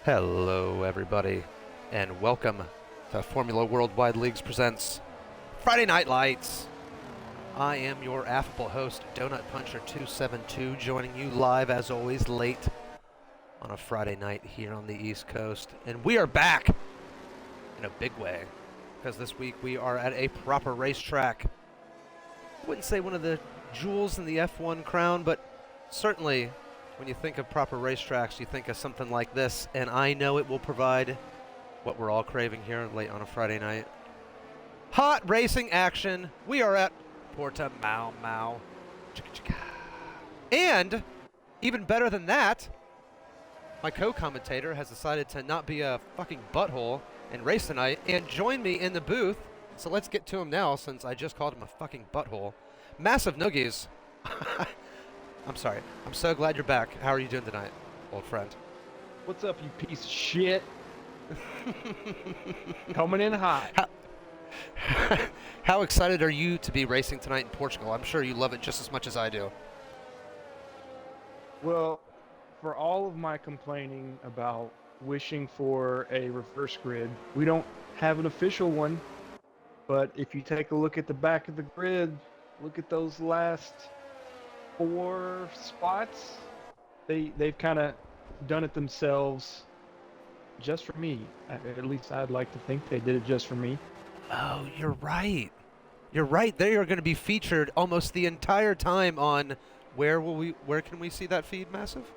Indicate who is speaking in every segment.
Speaker 1: Hello, everybody, and welcome to Formula Worldwide Leagues presents Friday Night Lights. I am your affable host, DonutPuncher 272, joining you live, as always, late on a Friday night here on the East Coast. And we are back in a big way, because this week we are at a proper racetrack. I wouldn't say one of the jewels in the F1 crown, but certainly when you think of proper racetracks, you think of something like this, and I know it will provide what we're all craving here late on a Friday night. Hot racing action. We are at Portimao. And even better than that, my co-commentator has decided to not be a fucking butthole and race tonight and join me in the booth. So let's get to him now, since I just called him a fucking butthole. Massive Noogies. I'm sorry. I'm so glad you're back. How are you doing tonight, old friend?
Speaker 2: What's up, you piece of shit? Coming in hot.
Speaker 1: How excited are you to be racing tonight in Portugal? I'm sure you love it just as much as I do.
Speaker 2: Well, for all of my complaining about wishing for a reverse grid, we don't have an official one. But if you take a look at the back of the grid, look at those last 4 spots. They've kind of done it themselves just for me. At least I'd like to think they did it just for me.
Speaker 1: Oh, you're right. You're right. They are going to be featured almost the entire time on where can we see that feed, Massive?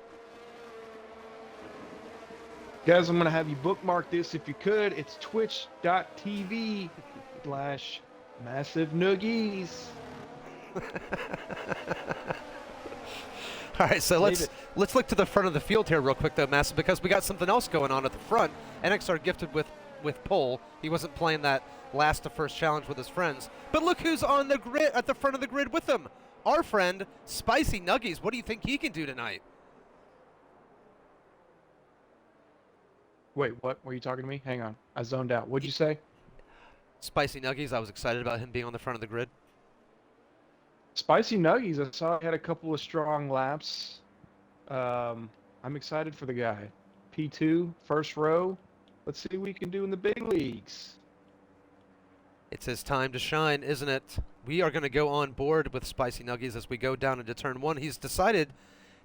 Speaker 2: Guys, I'm going to have you bookmark this if you could. It's twitch.tv/Massive Noogies.
Speaker 1: All right, so let's look to the front of the field here real quick, though, Massive, because we got something else going on at the front. NXR gifted with pole. He wasn't playing that last to first challenge with his friends. But look who's on the grid at the front of the grid with him. Our friend, Spicy Nuggies. What do you think he can do tonight?
Speaker 2: Wait, what? Were you talking to me? Hang on. I zoned out. What'd you say?
Speaker 1: Spicy Nuggies. I was excited about him being on the front of the grid.
Speaker 2: Spicy Nuggies. I saw he had a couple of strong laps. I'm excited for the guy. P2, first row. Let's see what he can do in the big leagues.
Speaker 1: It's his time to shine, isn't it? We are going to go on board with Spicy Nuggies as we go down into turn 1. He's decided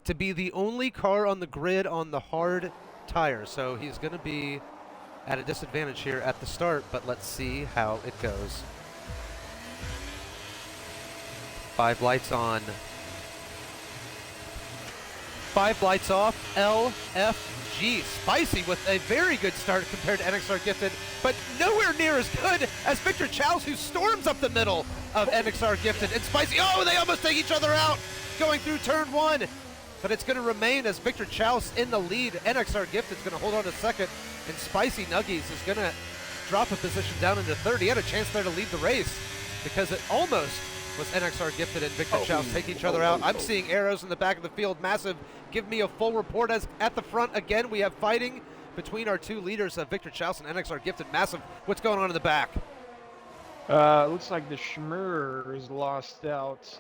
Speaker 1: to be the only car on the grid on the hard tire, so he's going to be at a disadvantage here at the start, but let's see how it goes. 5 lights on. 5 lights off. LFG. Spicy with a very good start compared to NXR Gifted, but nowhere near as good as Victor Chow's, who storms up the middle of NXR Gifted. And Spicy, oh, they almost take each other out going through turn 1. But it's going to remain as Victor Chow's in the lead. NXR Gifted is going to hold on to second, and Spicy Nuggies is going to drop a position down into third. He had a chance there to lead the race because it almost was NXR Gifted and Victor Chow's take each other out. I'm seeing arrows in the back of the field. Massive, give me a full report. As at the front again, we have fighting between our two leaders, Victor Chow's and NXR Gifted. Massive, what's going on in the back?
Speaker 2: Looks like the Schmurrs lost out,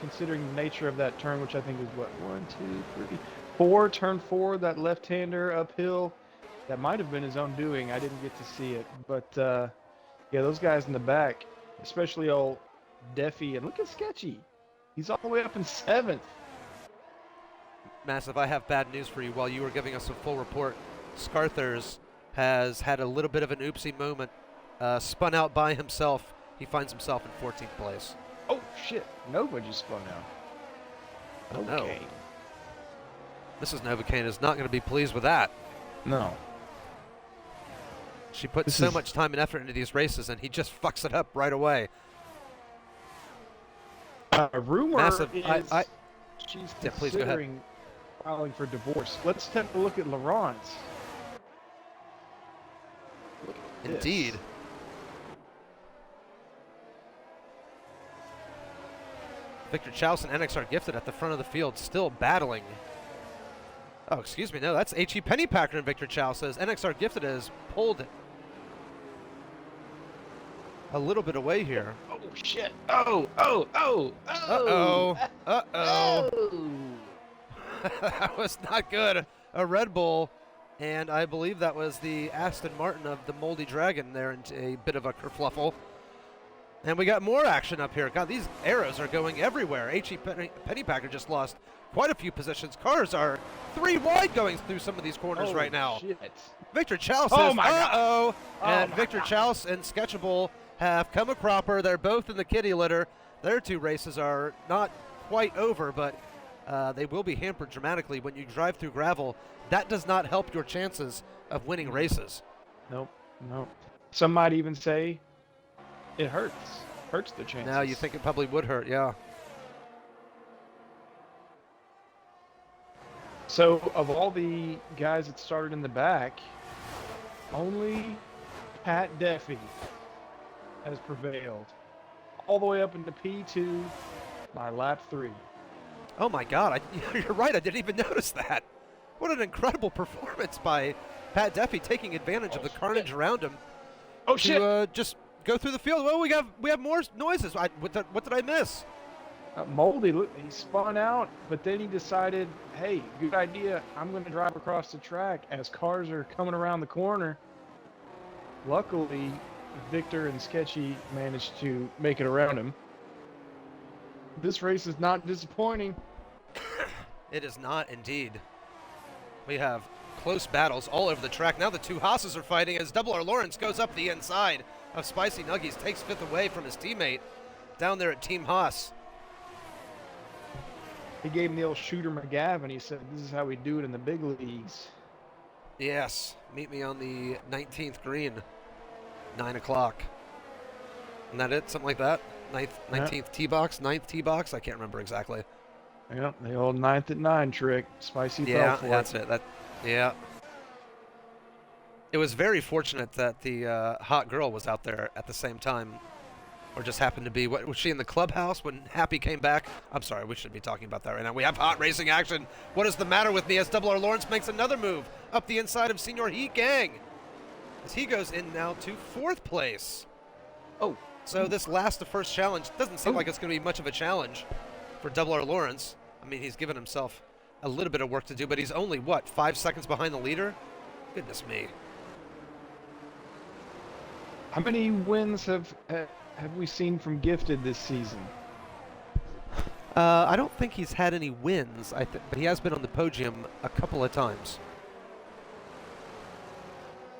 Speaker 2: considering the nature of that turn, which I think is what, 1, 2, 3, 4. Turn 4, that left-hander uphill. That might have been his own doing. I didn't get to see it. But, yeah, those guys in the back, especially old Deffy, and look at Sketchy. He's all the way up in 7th.
Speaker 1: Massive, I have bad news for you. While you were giving us a full report, Scarthers has had a little bit of an oopsie moment. Spun out by himself. He finds himself in 14th place.
Speaker 2: Oh, shit. Nova just spun out.
Speaker 1: Oh,
Speaker 2: okay.
Speaker 1: No. Mrs. Novocaine is not going to be pleased with that.
Speaker 2: No.
Speaker 1: She put so much time and effort into these races, and he just fucks it up right away.
Speaker 2: Rumor
Speaker 1: Massive,
Speaker 2: is she's considering filing for divorce. Let's take a look at Laurence.
Speaker 1: Indeed. Victor Chow's and NXR Gifted at the front of the field, still battling. Oh, excuse me, no, that's H.E. Pennypacker and Victor Chow says NXR Gifted has pulled a little bit away here.
Speaker 2: Oh, shit. Oh.
Speaker 1: Uh-oh. Uh-oh. That was not good. A Red Bull And I believe that was the Aston Martin of the Moldy Dragon there into a bit of a kerfluffle. And we got more action up here. God, these arrows are going everywhere. H.E. Pennypacker just lost quite a few positions. Cars are 3 wide going through some of these corners right now.
Speaker 2: Shit.
Speaker 1: Victor Chow
Speaker 2: Oh
Speaker 1: says,
Speaker 2: my God.
Speaker 1: uh-oh. And
Speaker 2: my
Speaker 1: Victor
Speaker 2: God.
Speaker 1: Chow and Sketchable have come a cropper. They're both in the kitty litter. Their 2 races are not quite over, but they will be hampered dramatically when you drive through gravel. That does not help your chances of winning races.
Speaker 2: Nope. Some might even say it hurts the chances.
Speaker 1: Now you think it probably would hurt, yeah.
Speaker 2: So of all the guys that started in the back, only Pat Duffy has prevailed all the way up into P2 by lap 3.
Speaker 1: Oh my God, you're right, I didn't even notice that. What an incredible performance by Pat Duffy, taking advantage of the carnage around him.
Speaker 2: Oh shit!
Speaker 1: To just go through the field. Well, we have more noises. What did I miss?
Speaker 2: Moldy, look, he spun out, but then he decided, hey, good idea, I'm going to drive across the track as cars are coming around the corner. Luckily, Victor and Sketchy managed to make it around him. This race is not disappointing.
Speaker 1: It is not indeed. We have close battles all over the track. Now the 2 Haas's are fighting as Double R Lawrence goes up the inside of Spicy Nuggies, takes 5th away from his teammate down there at Team Haas.
Speaker 2: He gave him the old shooter McGavin. He said, this is how we do it in the big leagues.
Speaker 1: Yes, meet me on the 19th green, 9 o'clock. Isn't that it? Something like that? 19th tee box, 9th tee box? I can't remember exactly.
Speaker 2: Yeah, the old 9th at 9 trick. Spicy
Speaker 1: Yeah,
Speaker 2: fell for
Speaker 1: that's it. Yeah. It was very fortunate that the hot girl was out there at the same time. Or just happened to be, was she in the clubhouse when Happy came back? I'm sorry, we shouldn't be talking about that right now. We have hot racing action. What is the matter with me as Double R Lawrence makes another move up the inside of Senior Heat Gang? As he goes in now to 4th place.
Speaker 2: Oh.
Speaker 1: So this last to first challenge doesn't seem like it's going to be much of a challenge for Double R Lawrence. I mean, he's given himself a little bit of work to do, but he's only, 5 seconds behind the leader? Goodness me.
Speaker 2: How many wins have we seen from Gifted this season?
Speaker 1: I don't think he's had any wins, but he has been on the podium a couple of times.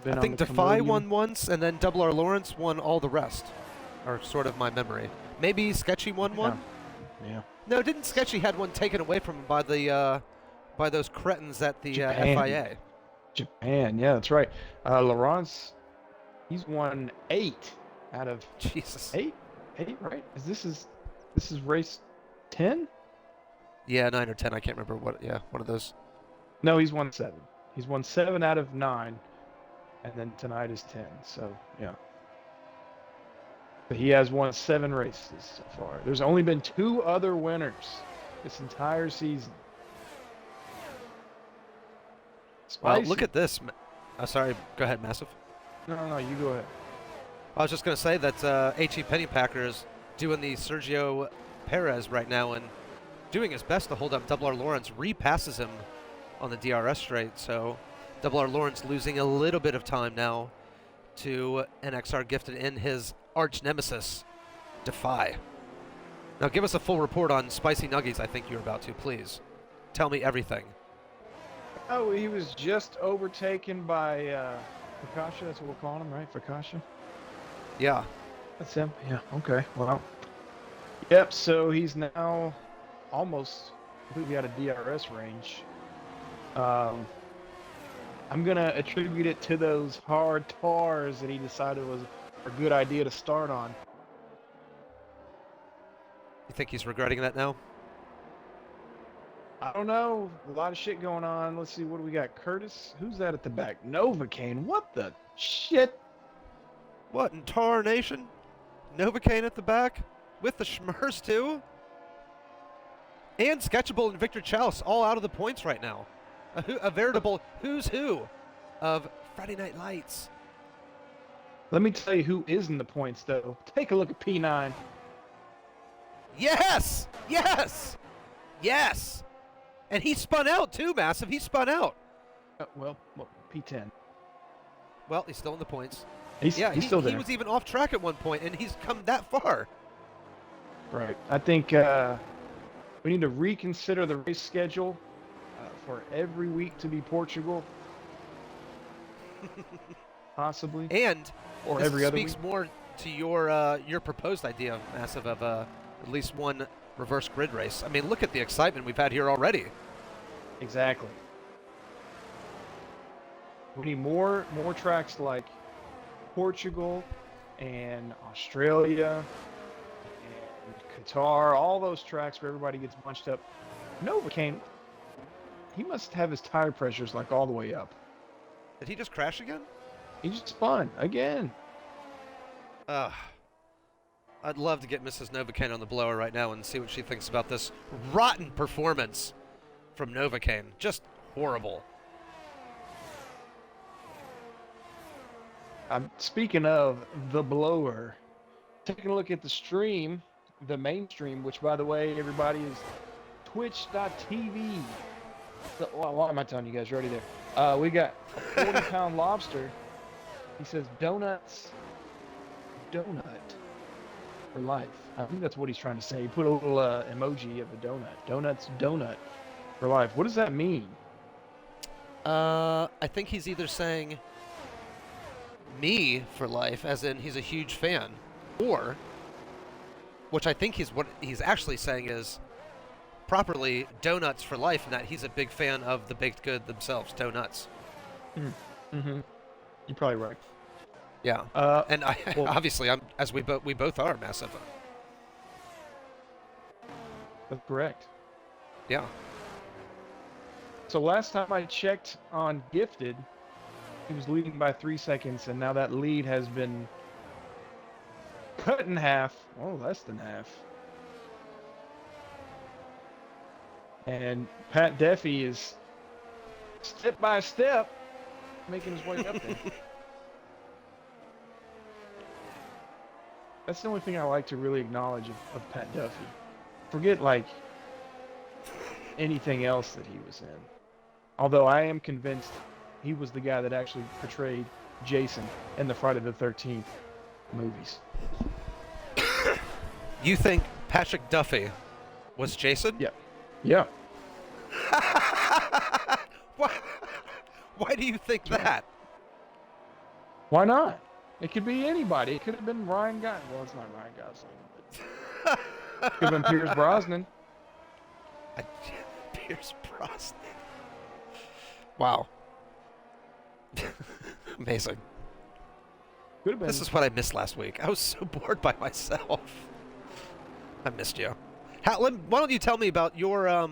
Speaker 1: I think Defy won once, and then Double R Lawrence won all the rest, are sort of my memory. Maybe Sketchy won one?
Speaker 2: Yeah.
Speaker 1: No, didn't Sketchy had one taken away from him by those cretins at the FIA?
Speaker 2: Japan, yeah, that's right. Lawrence, he's won 8 out of
Speaker 1: Jesus.
Speaker 2: 8, right? This is race 10?
Speaker 1: Yeah, 9 or 10. I can't remember what. Yeah, one of those.
Speaker 2: No, he's won 7. He's won 7 out of 9, and then tonight is 10. So yeah, but he has won 7 races so far. There's only been 2 other winners this entire season.
Speaker 1: Well, look at this. Sorry, go ahead, Massive.
Speaker 2: No, you go ahead.
Speaker 1: I was just going to say that H.E. Pennypacker is doing the Sergio Perez right now and doing his best to hold up Double R Lawrence. Repasses him on the DRS straight, so Double R Lawrence losing a little bit of time now to NXR Gifted in his arch nemesis, Defy. Now give us a full report on Spicy Nuggies. I think you're about to, please. Tell me everything.
Speaker 2: Oh, he was just overtaken by Fakasha. That's what we're calling him, right? Fakasha?
Speaker 1: Yeah.
Speaker 2: That's him? Yeah, okay. Well, yep, so he's now almost completely out of DRS range. I'm going to attribute it to those hard tars that he decided was a good idea to start on.
Speaker 1: You think he's regretting that now?
Speaker 2: I don't know. A lot of shit going on. Let's see, what do we got? Curtis? Who's that at the back? Novocaine. What the shit?
Speaker 1: What in Tar Nation? Novocaine at the back with the Schmers too? And Sketchable and Victor Chalice all out of the points right now. A veritable who's who of Friday Night Lights.
Speaker 2: Let me tell you who is in the points, though. Take a look at P9.
Speaker 1: Yes! Yes! Yes! And he spun out too, Massive. He spun out.
Speaker 2: Well, P10.
Speaker 1: Well, he's still in the points.
Speaker 2: He's still there.
Speaker 1: He was even off track at one point, and he's come that far.
Speaker 2: Right. I think we need to reconsider the race schedule for every week to be Portugal. Possibly.
Speaker 1: And
Speaker 2: or
Speaker 1: this
Speaker 2: every other
Speaker 1: speaks
Speaker 2: week.
Speaker 1: more to your proposed idea, Massive, of at least one reverse grid race. I mean, look at the excitement we've had here already.
Speaker 2: Exactly. We need more tracks like Portugal and Australia and Qatar, all those tracks where everybody gets bunched up. Novocaine, he must have his tire pressures like all the way up.
Speaker 1: Did he just crash again?
Speaker 2: He just spun again.
Speaker 1: I'd love to get Mrs. Novocaine on the blower right now and see what she thinks about this rotten performance from Novocaine. Just horrible.
Speaker 2: Speaking of the blower, taking a look at the stream, the main stream, which, by the way, everybody is twitch.tv. So, why am I telling you guys? You're already there. We got a 40-pound lobster. He says, donuts, donut for life. I think that's what he's trying to say. He put a little emoji of a donut. Donuts, donut for life. What does that mean?
Speaker 1: I think he's either saying me for life, as in he's a huge fan, or, which I think what he's actually saying is properly donuts for life, and that he's a big fan of the baked good themselves, donuts.
Speaker 2: Mm-hmm. You're probably right.
Speaker 1: Yeah. And
Speaker 2: well,
Speaker 1: obviously, we both are Massive.
Speaker 2: That's correct.
Speaker 1: Yeah.
Speaker 2: So last time I checked on Gifted, he was leading by 3 seconds, and now that lead has been cut in half. Oh, less than half. And Pat Duffy is step by step making his way up there. That's the only thing I like to really acknowledge of Pat Duffy. Forget, like, anything else that he was in. Although I am convinced he was the guy that actually portrayed Jason in the Friday the 13th movies.
Speaker 1: You think Patrick Duffy was Jason?
Speaker 2: Yeah. Yeah.
Speaker 1: Why do you think that?
Speaker 2: Why not? It could be anybody. It could have been Ryan Gosling. Well, it's not Ryan Gosling. But could have been Pierce Brosnan.
Speaker 1: Pierce Brosnan. Wow. Amazing.
Speaker 2: Could have been.
Speaker 1: This is what I missed last week. I was so bored by myself. I missed you. Why don't you tell me about your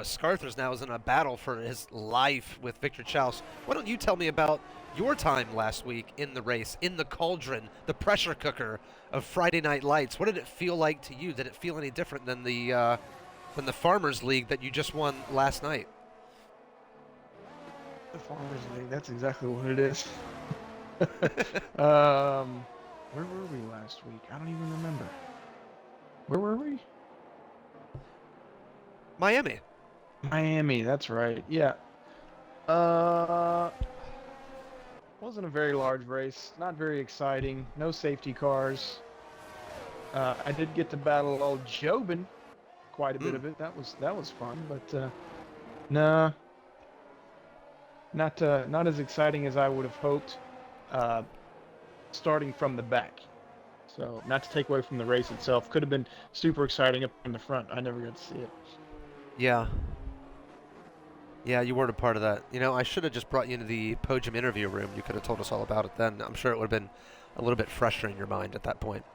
Speaker 1: Scarthers now is in a battle for his life with Victor Chaus. Why don't you tell me about your time last week in the race, in the cauldron, the pressure cooker of Friday Night Lights? What did it feel like to you? Did it feel any different than the Farmers League that you just won last night?
Speaker 2: The Farmers League, that's exactly what it is. Where were we last week? I don't even remember. Where were we?
Speaker 1: Miami,
Speaker 2: that's right. Yeah. Wasn't a very large race. Not very exciting. No safety cars. I did get to battle old Jobin quite a bit of it. That was fun, but nah. Not as exciting as I would have hoped. Starting from the back. So, not to take away from the race itself, could have been super exciting up in the front. I never got to see it.
Speaker 1: Yeah. Yeah, you weren't a part of that. You know, I should have just brought you into the podium interview room. You could have told us all about it then. I'm sure it would have been a little bit fresher in your mind at that point.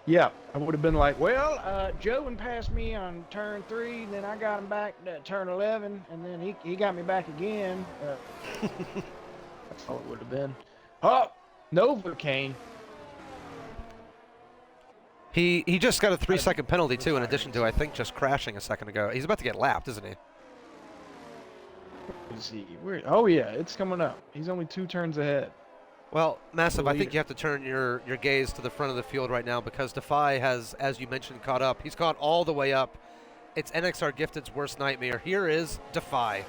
Speaker 2: Yeah, I would have been like, well, Joe passed me on turn 3, then I got him back to turn 11, and then he got me back again. That's all it would have been. Oh, Novocaine.
Speaker 1: He just got a 3-second penalty, too, in addition to, I think, just crashing a second ago. He's about to get lapped, isn't he?
Speaker 2: Where is he? Oh, yeah, it's coming up. He's only 2 turns ahead.
Speaker 1: Well, Massive, I think you have to turn your gaze to the front of the field right now because Defy has, as you mentioned, caught up. He's caught all the way up. It's NXR Gifted's worst nightmare. Here is Defy.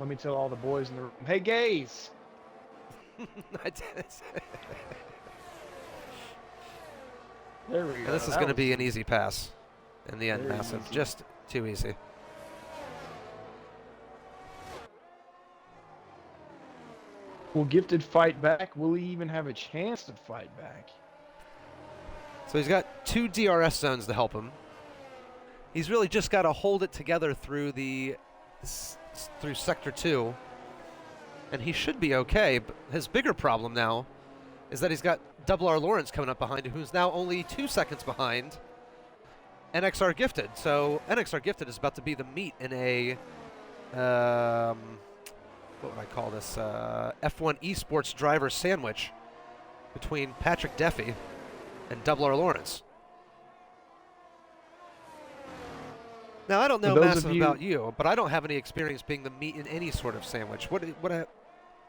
Speaker 2: Let me tell all the boys in the room, hey, gays! There we go.
Speaker 1: This is going to be an easy pass in the end, Massive.
Speaker 2: Easy.
Speaker 1: Just too easy.
Speaker 2: Will Gifted fight back? Will he even have a chance to fight back?
Speaker 1: So he's got 2 DRS zones to help him. He's really just got to hold it together through through Sector 2. And he should be okay, but his bigger problem now is that he's got Double R Lawrence coming up behind him, who's now only 2 seconds behind NXR Gifted. So NXR Gifted is about to be the meat in a, what would I call this, F1 esports driver sandwich between Patrick Duffy and Double R Lawrence. Now, I don't know Massive about you, but I don't have any experience being the meat in any sort of sandwich.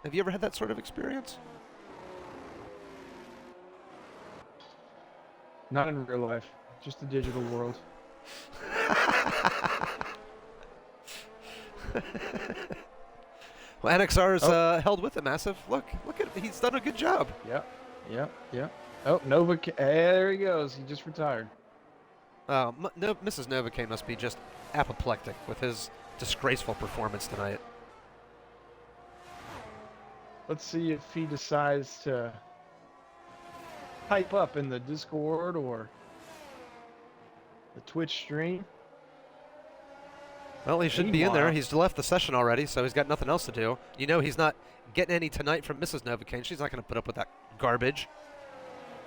Speaker 1: Have you ever had that sort of experience?
Speaker 2: Not in real life, just the digital world.
Speaker 1: Well, NXR's held with it, Massive. Look at him. He's done a good job.
Speaker 2: Yep. Oh, there he goes. He just retired.
Speaker 1: Mrs. Novocaine must be just apoplectic with his disgraceful performance tonight.
Speaker 2: Let's see if he decides to pipe up in the Discord or the Twitch stream.
Speaker 1: Well, he should be in there. He's left the session already, so he's got nothing else to do. You know he's not getting any tonight from Mrs. Novocaine. She's not going to put up with that garbage.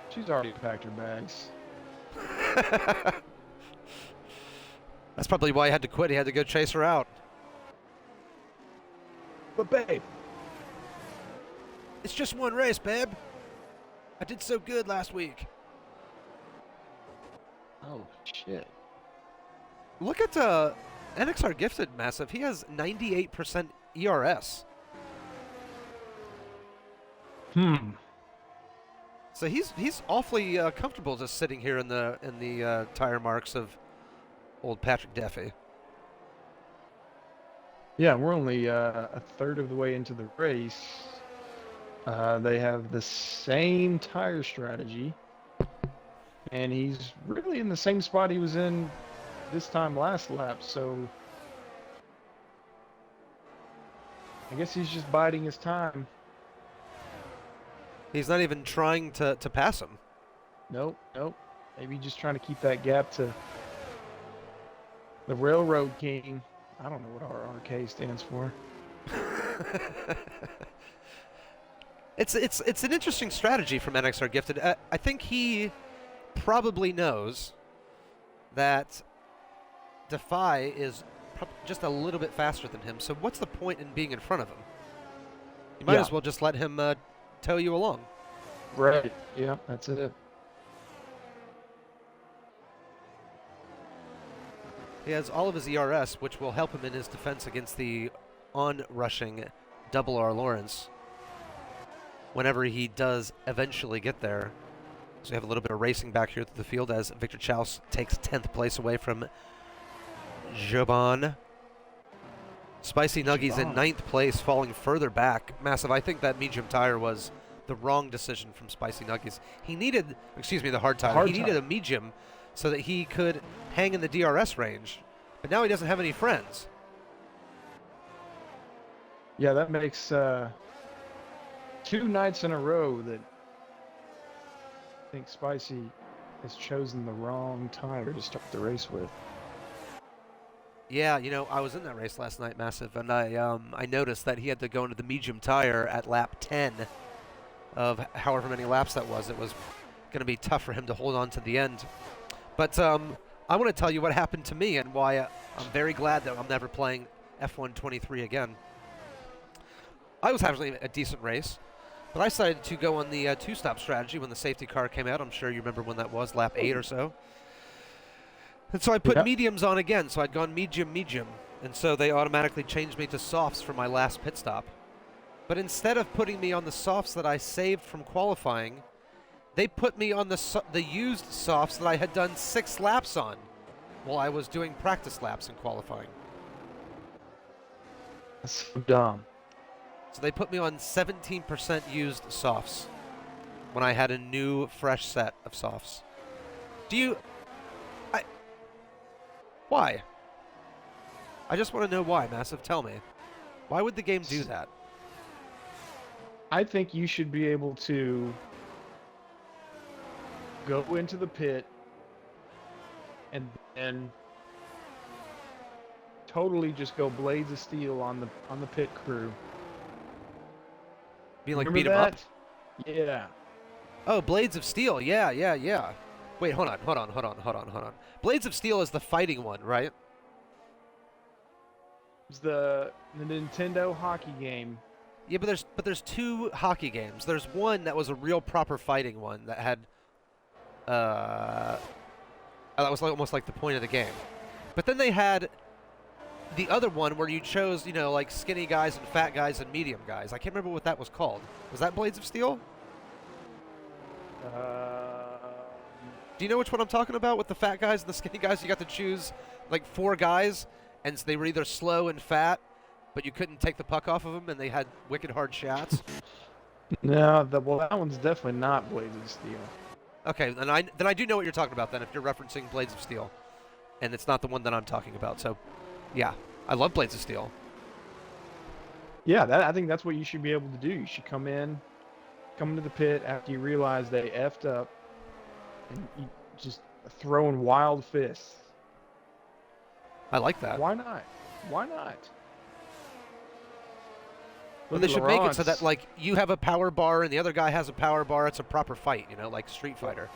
Speaker 2: She's already packed her bags.
Speaker 1: That's probably why he had to quit. He had to go chase her out.
Speaker 2: But babe,
Speaker 1: it's just one race, babe. I did so good last week.
Speaker 2: Oh, shit.
Speaker 1: Look at NXR Gifted, Massive. He has 98% ERS. So he's awfully comfortable just sitting here in the tire marks of old Patrick Duffy.
Speaker 2: Yeah, we're only a third of the way into the race. They have the same tire strategy, and he's really in the same spot he was in this time last lap, so I guess he's just biding his time.
Speaker 1: He's not even trying to pass him.
Speaker 2: Nope. Maybe just trying to keep that gap to the Railroad King. I don't know what RRK stands for.
Speaker 1: It's an interesting strategy from NXR Gifted. I think he probably knows that Defy is just a little bit faster than him. So what's the point in being in front of him? You might as well just let him tow you along.
Speaker 2: Right. Yeah, that's it.
Speaker 1: He has all of his ERS, which will help him in his defense against the on-rushing Double R Lawrence whenever he does eventually get there. So we have a little bit of racing back here through the field as Victor Chaus takes 10th place away from Joban. Spicy Nuggies in 9th place, falling further back. Massive. I think that medium tire was the wrong decision from Spicy Nuggies. He needed, the hard tire. He needed a medium so that he could hang in the DRS range. But now he doesn't have any friends.
Speaker 2: Yeah, that makes 2 nights in a row that I think Spicy has chosen the wrong tire to start the race with.
Speaker 1: Yeah, I was in that race last night, Massive, and I noticed that he had to go into the medium tire at lap 10 of however many laps that was. It was going to be tough for him to hold on to the end. But I want to tell you what happened to me and why I'm very glad that I'm never playing F1 again. I was having a decent race, but I decided to go on the two-stop strategy when the safety car came out. I'm sure you remember when that was, lap 8 or so. And so I put mediums on again, so I'd gone medium, and so they automatically changed me to softs for my last pit stop. But instead of putting me on the softs that I saved from qualifying, they put me on the used softs that I had done 6 laps on while I was doing practice laps in qualifying.
Speaker 2: That's so dumb.
Speaker 1: So they put me on 17% used softs when I had a new, fresh set of softs. Do you... Why? I just want to know why, Massive. Tell me. Why would the game do that?
Speaker 2: I think you should be able to go into the pit and then totally just go blades of steel on the pit crew.
Speaker 1: Being like,
Speaker 2: Remember
Speaker 1: beat 'em up?
Speaker 2: that? Yeah.
Speaker 1: Oh, Blades of Steel. Yeah, yeah, yeah. Wait, hold on. Blades of Steel is the fighting one, right?
Speaker 2: It's the Nintendo hockey game.
Speaker 1: Yeah, but there's two hockey games. There's one that was a real proper fighting one that had that was like, almost like the point of the game. But then they had the other one where you chose, like skinny guys and fat guys and medium guys. I can't remember what that was called. Was that Blades of Steel? Do you know which one I'm talking about with the fat guys and the skinny guys? You got to choose like 4 guys, and they were either slow and fat, but you couldn't take the puck off of them, and they had wicked hard shots.
Speaker 2: No, well, that one's definitely not Blades of Steel.
Speaker 1: Okay, then I do know what you're talking about then if you're referencing Blades of Steel, and it's not the one that I'm talking about. So, yeah, I love Blades of Steel.
Speaker 2: Yeah, I think that's what you should be able to do. You should come into the pit after you realize they effed up, and you just throwing wild fists.
Speaker 1: I like that.
Speaker 2: Why not? Why not?
Speaker 1: Well, they should make it so that like you have a power bar and the other guy has a power bar. It's a proper fight, like Street Fighter.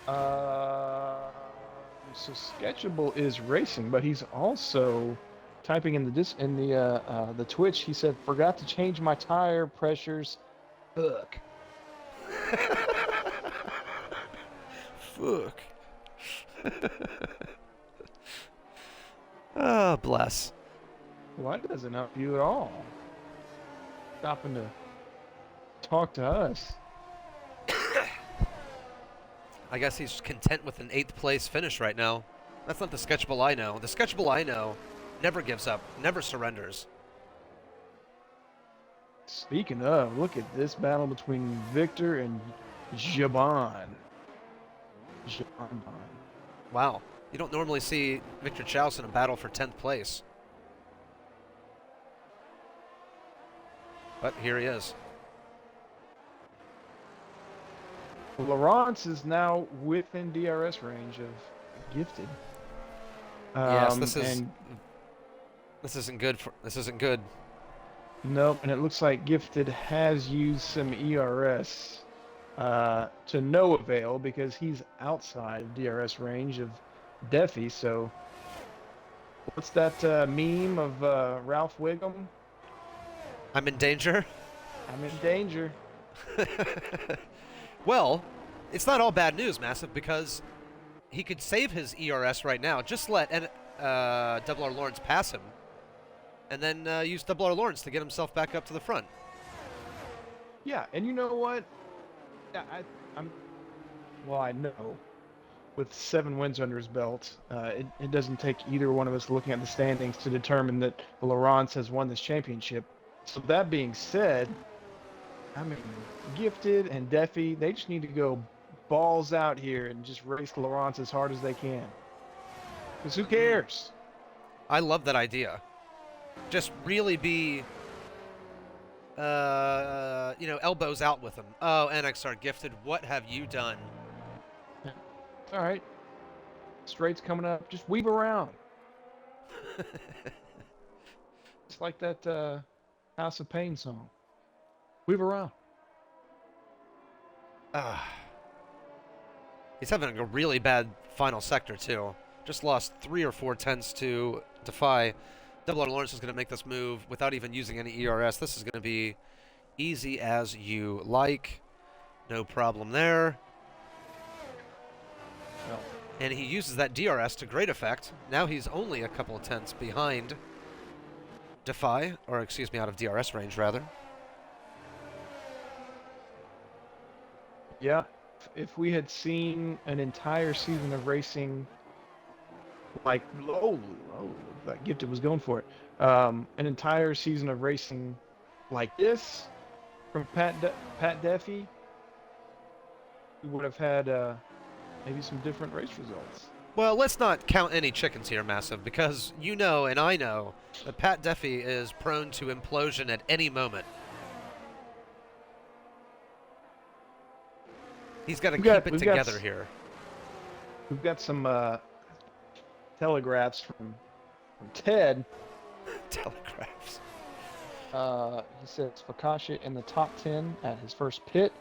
Speaker 2: So Sketchable is racing, but he's also typing in the Twitch. He said, "Forgot to change my tire pressures." Fuck.
Speaker 1: Fuck. Oh, bless.
Speaker 2: Well, that doesn't help you at all. Stopping to talk to us.
Speaker 1: I guess he's content with an 8th place finish right now. That's not the Sketchable I know. The Sketchable I know never gives up, never surrenders.
Speaker 2: Speaking of, look at this battle between Victor and Jaban.
Speaker 1: Wow. You don't normally see Victor Chaus in a battle for 10th place. But here he is.
Speaker 2: Lawrence is now within DRS range of Gifted.
Speaker 1: Yes, this isn't good. This isn't good.
Speaker 2: Nope, and it looks like Gifted has used some ERS to no avail because he's outside of DRS range of Defy. So, what's that meme of Ralph Wiggum?
Speaker 1: I'm in danger.
Speaker 2: I'm in danger.
Speaker 1: Well, it's not all bad news, Massive, because he could save his ERS right now. Just let Double R Lawrence pass him, and then use Double R Lawrence to get himself back up to the front.
Speaker 2: Yeah, and you know what? Yeah, I know with 7 wins under his belt, it doesn't take either one of us looking at the standings to determine that Lawrence has won this championship. So that being said, I mean, Gifted and Defy, they just need to go balls out here and just race Lawrence as hard as they can. Because who cares?
Speaker 1: I love that idea. Just really be, elbows out with him. Oh, NXR Gifted, what have you done?
Speaker 2: All right. Straight's coming up. Just weave around. It's like that House of Pain song. Weave around.
Speaker 1: He's having a really bad final sector, too. Just lost 3 or 4 tenths to Defy. Double R Lawrence is going to make this move without even using any ERS. This is going to be easy as you like. No problem there.
Speaker 2: No.
Speaker 1: And he uses that DRS to great effect. Now he's only a couple of tenths behind Defy, or excuse me, out of DRS range, rather.
Speaker 2: Yeah. If we had seen an entire season of racing like that Gifted was going for it. An entire season of racing like this from Pat Duffy, we would have had maybe some different race results.
Speaker 1: Well, let's not count any chickens here, Massive, because you know and I know that Pat Duffy is prone to implosion at any moment. He's got to keep it together here.
Speaker 2: We've got some telegraphs from Ted.
Speaker 1: Telegraphs.
Speaker 2: He says Fakasha in the top 10 at his first pit.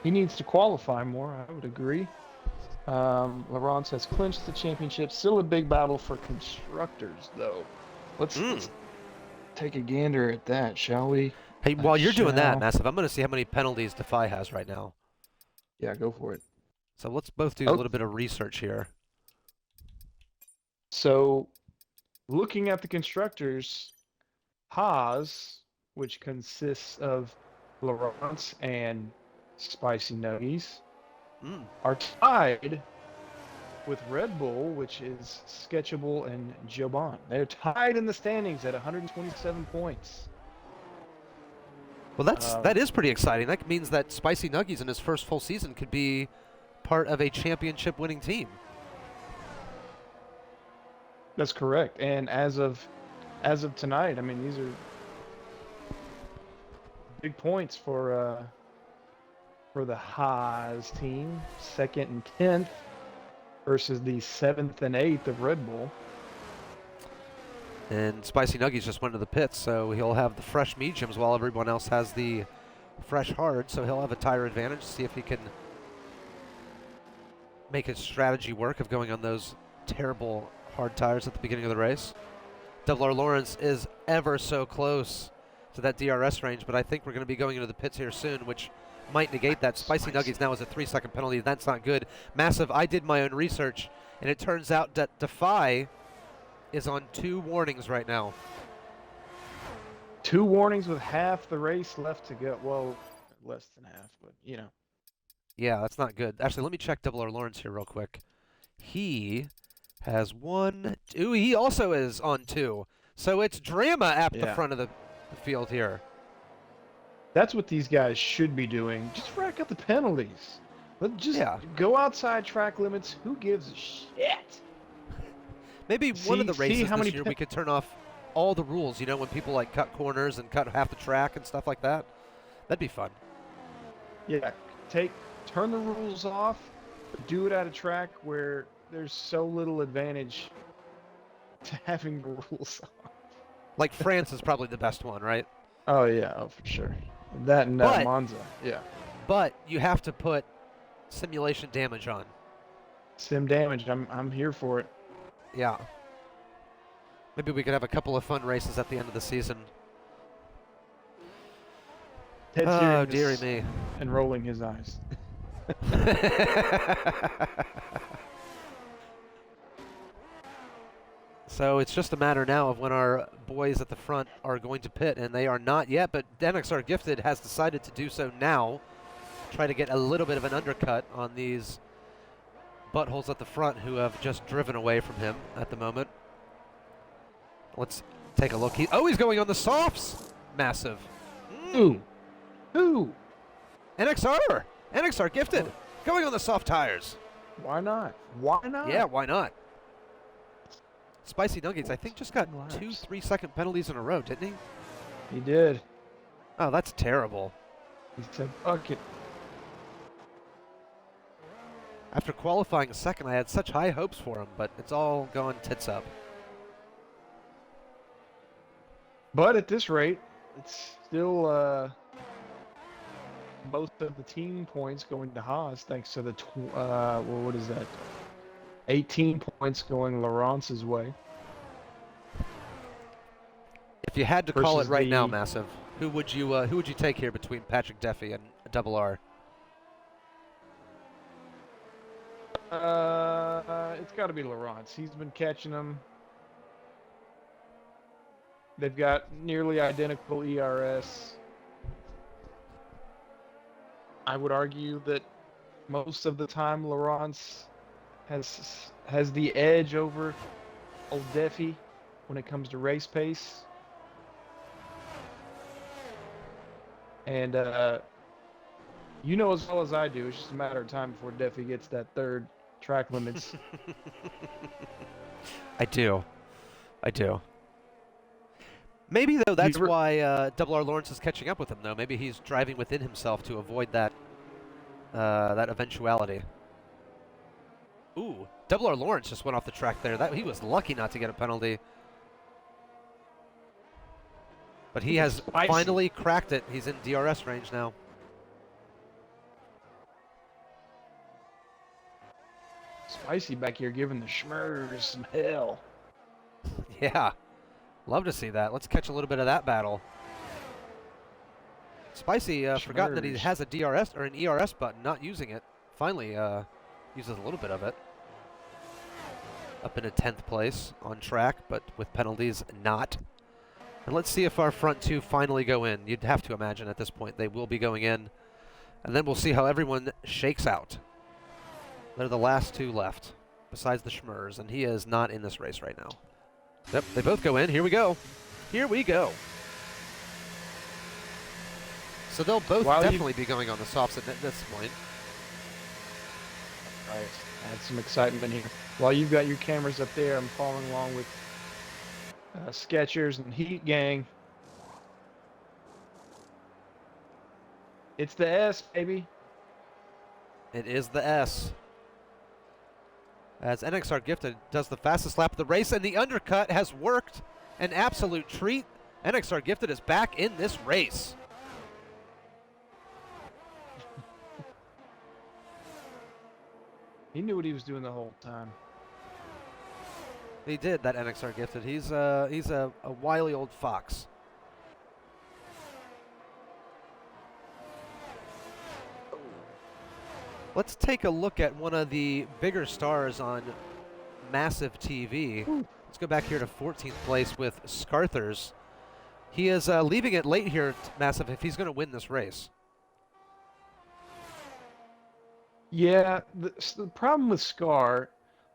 Speaker 2: He needs to qualify more, I would agree. Laurence has clinched the championship. Still a big battle for constructors, though. Let's take a gander at that, shall we?
Speaker 1: Hey, while you're doing that, Massive, I'm going to see how many penalties Defy has right now.
Speaker 2: Yeah, go for it.
Speaker 1: So let's both do a little bit of research here.
Speaker 2: So, looking at the constructors, Haas, which consists of Laurence and Spicy Nuggies, are tied with Red Bull, which is Sketchable and Joban. They're tied in the standings at 127 points.
Speaker 1: Well, that is pretty exciting. That means that Spicy Nuggies in his first full season could be part of a championship-winning team.
Speaker 2: That's correct. And as of tonight, I mean, these are big points for the Haas team, 2nd and 10th versus the 7th and 8th of Red Bull.
Speaker 1: And Spicy Nuggies just went to the pits, so he'll have the fresh mediums while everyone else has the fresh hard, so he'll have a tire advantage. See if he can make his strategy work of going on those terrible hard tires at the beginning of the race. Double R Lawrence is ever so close to that DRS range, but I think we're going to be going into the pits here soon, which might negate that. Spicy Nuggies now has a 3-second penalty. That's not good. Massive, I did my own research, and it turns out that Defy is on 2 warnings right now.
Speaker 2: 2 warnings with half the race left to go. Well, less than half, but you know.
Speaker 1: Yeah, that's not good. Actually, let me check Double R Lawrence here real quick. He has 1, 2. He also is on 2. So it's drama at the front of the field here.
Speaker 2: That's what these guys should be doing. Just rack up the penalties. Let's just go outside track limits. Who gives a shit?
Speaker 1: Maybe one of the races this year we could turn off all the rules, you know, when people like cut corners and cut half the track and stuff like that. That'd be fun.
Speaker 2: Yeah, turn the rules off, but do it at a track where there's so little advantage to having the rules on.
Speaker 1: Like France is probably the best one, right?
Speaker 2: Oh yeah, for sure. That and Monza, yeah.
Speaker 1: But you have to put simulation damage on.
Speaker 2: Sim damage, I'm here for it.
Speaker 1: Yeah. Maybe we could have a couple of fun races at the end of the season.
Speaker 2: Ted's
Speaker 1: dearie me.
Speaker 2: And rolling his eyes.
Speaker 1: So it's just a matter now of when our boys at the front are going to pit, and they are not yet, but NXR Gifted has decided to do so now. Try to get a little bit of an undercut on these buttholes at the front who have just driven away from him at the moment. Let's take a look. He's going on the softs. Massive.
Speaker 2: Who?
Speaker 1: NXR Gifted. Going on the soft tires.
Speaker 2: Why not? Why not?
Speaker 1: Yeah, why not? Spicy Nuggets, I think, just got 2 3-second penalties in a row, didn't he?
Speaker 2: He did.
Speaker 1: Oh, that's terrible.
Speaker 2: He said, fuck it.
Speaker 1: After qualifying second, I had such high hopes for him, but it's all gone tits up.
Speaker 2: But at this rate, it's still most of the team points going to Haas, thanks to the, what is that? 18 points going Laurence's way.
Speaker 1: If you had to call it right now, Massive, who would you take here between Patrick Duffy and Double R?
Speaker 2: It's got to be Laurence. He's been catching them. They've got nearly identical ERS. I would argue that most of the time Laurence has the edge over old Deffy when it comes to race pace. And you know as well as I do, it's just a matter of time before Deffy gets that third track limits.
Speaker 1: I do. Maybe, though, that's why Double R Lawrence is catching up with him, though. Maybe he's driving within himself to avoid that that eventuality. Ooh, Double R Lawrence just went off the track there. He was lucky not to get a penalty. But he has finally cracked it. He's in DRS range now.
Speaker 2: Spicy back here giving the Schmers some hell.
Speaker 1: Yeah, love to see that. Let's catch a little bit of that battle. Spicy forgotten that he has a DRS or an ERS button, not using it. Finally uses a little bit of it. Up in a 10th place on track, but with penalties not. And let's see if our front two finally go in. You'd have to imagine at this point they will be going in. And then we'll see how everyone shakes out. They're the last two left, besides the Schmers, and he is not in this race right now. Yep, they both go in. Here we go. Here we go. So they'll both definitely be going on the softs at this point.
Speaker 2: All right, add some excitement here. While you've got your cameras up there, I'm following along with Skechers and Heat Gang. It's the S, baby.
Speaker 1: It is the S. As NXR Gifted does the fastest lap of the race, and the undercut has worked. An absolute treat. NXR Gifted is back in this race.
Speaker 2: He knew what he was doing the whole time.
Speaker 1: He did, that NXR Gifted. He's a wily old fox. Let's take a look at one of the bigger stars on Massive TV.
Speaker 2: Ooh.
Speaker 1: Let's go back here to 14th place with Scarthers. He is leaving it late here, Massive, if he's going to win this race.
Speaker 2: Yeah, the problem with Scar,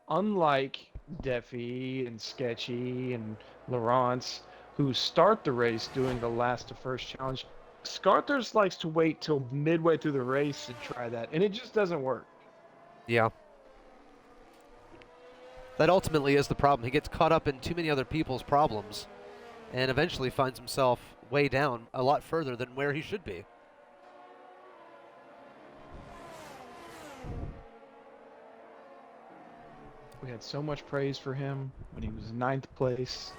Speaker 2: unlike Deffy and Sketchy and Laurence, who start the race doing the last to first challenge, Scarthers likes to wait till midway through the race and try that, and it just doesn't work.
Speaker 1: Yeah. That ultimately is the problem. He gets caught up in too many other people's problems and eventually finds himself way down a lot further than where he should be.
Speaker 2: We had so much praise for him when he was 9th place.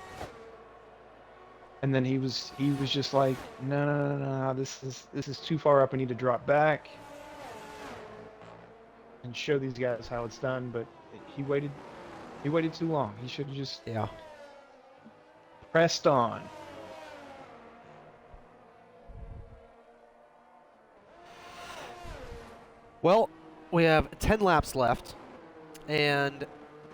Speaker 2: And then he was just like, no, this is too far up. I need to drop back and show these guys how it's done. But he waited too long. He should have just pressed on.
Speaker 1: Well, we have 10 laps left, and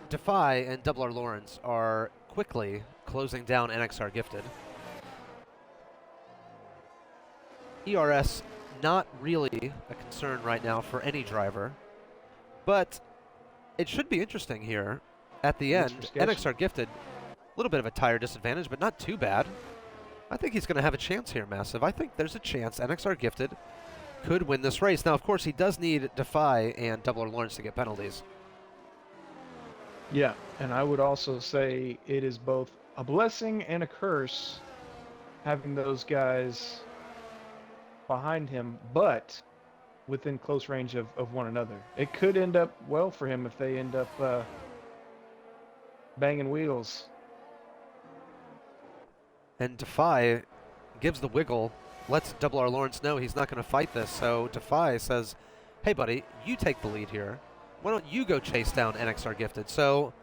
Speaker 1: Defy and Double R Lawrence are quickly closing down NXR Gifted. ERS not really a concern right now for any driver, but it should be interesting here at the end. NXR Gifted, a little bit of a tire disadvantage, but not too bad. I think he's going to have a chance here, Massive. I think there's a chance NXR Gifted could win this race. Now, of course, he does need Defy and Double R Lawrence to get penalties.
Speaker 2: Yeah, and I would also say it is both a blessing and a curse having those guys behind him, but within close range of one another. It could end up well for him if they end up banging wheels.
Speaker 1: And Defy gives the wiggle, lets Double R Lawrence know he's not going to fight this. So Defy says, hey, buddy, you take the lead here. Why don't you go chase down NXR Gifted? So